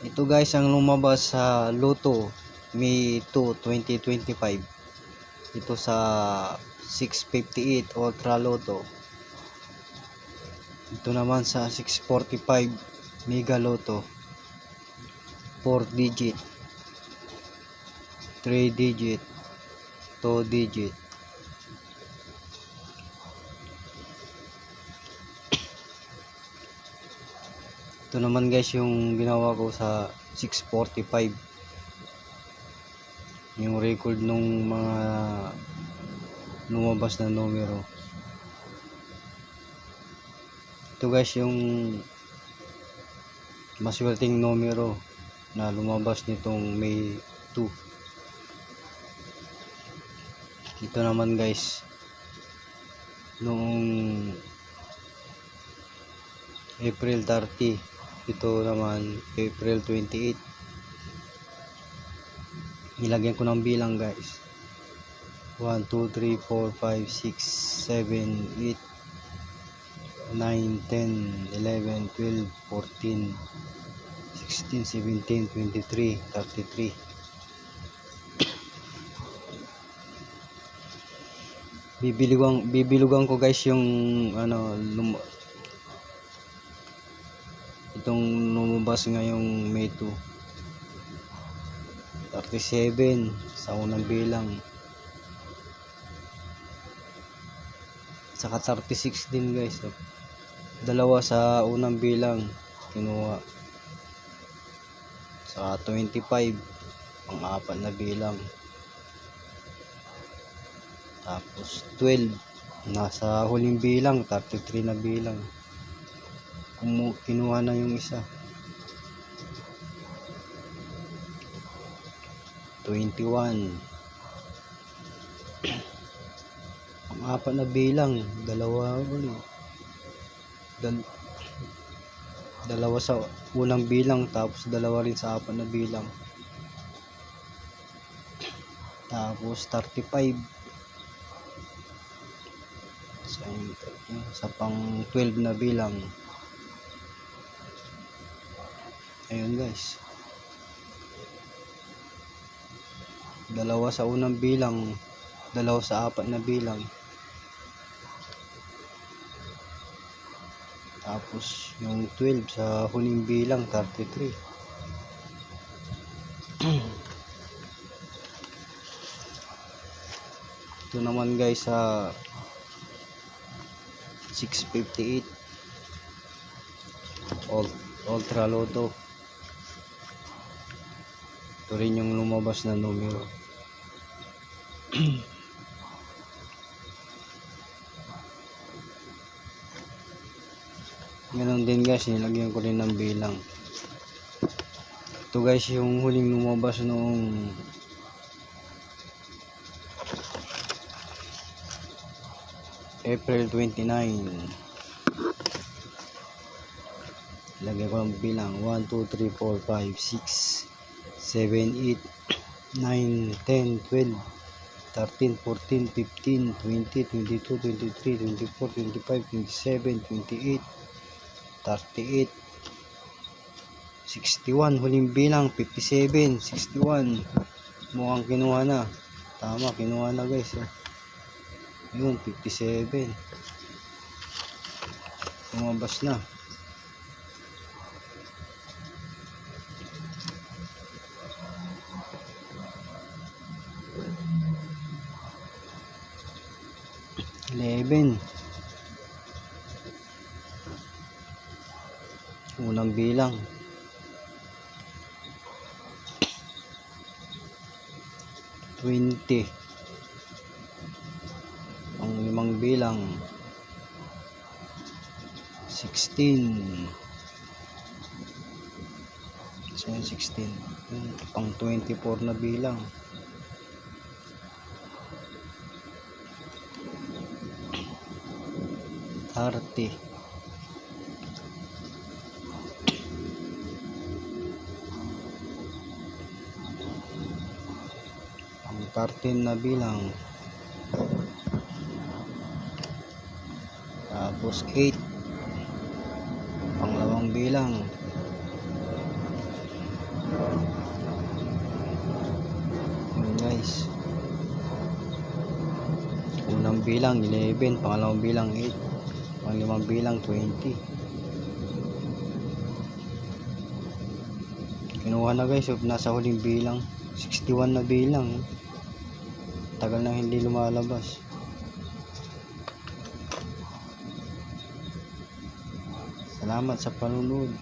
Ito guys ang lumabas sa Lotto May 2, 2025. Ito sa 658 Ultra Lotto. Ito naman sa 645 Mega Lotto. 4 digit, 3 digit, 2 digit. Ito naman guys yung ginawa ko sa 645. Yung record nung mga lumabas na numero. Ito guys yung maswerteng numero na lumabas nitong May 2. Ito naman guys noong April 30. Ito naman April 28. Nilagyan ko ng bilang guys. 1, 2, 3, 4, 5, 6, 7, 8, 9, 10, 11, 12, 14, 16, 17, 23, 33. Bibilugan ko guys yung itong lumabas ngayong May 2. 37 sa unang bilang. Saka 36 din guys. Dalawa sa unang bilang kinuha. Sa 25 pang-apat na bilang. Tapos 12 nasa huling bilang, 33 na bilang. Kinuha na yung isa. 21 pang-apat na bilang, dalawa sa unang bilang, tapos dalawa rin sa apat na bilang. Tapos 35 sa pang 12 na bilang. Ayun guys, dalawa sa unang bilang, dalawa sa apat na bilang, tapos yung 12 sa huling bilang, 33. Ito naman guys sa 658 Ultra Lotto. Ito rin yung lumabas na numero. Ganon din guys, nilagyan ko rin ng bilang. Ito guys yung huling lumabas noong April 29. Lagyan ko ng bilang 1, 2, 3, 4, 5, 6, 7, 8, 9, 10, 12, 13, 14, 15, 20, 22, 23, 24, 25, 27, 28, 38, 61, huling bilang 57, 61. Mukhang kinuha na. Tama, kinuha na guys. Yun, 57. Lumabas na. Unang bilang 20. Ang limang bilang 16. 16. Pang 24 na bilang 30. Pang 13 na bilang, tapos 8, pangalawang bilang, unang bilang 11, pangalawang bilang 8, panglimang bilang 20. Kinuha na guys, nasa huling bilang 61 na bilang. Tagal na hindi lumalabas. Salamat sa panunod.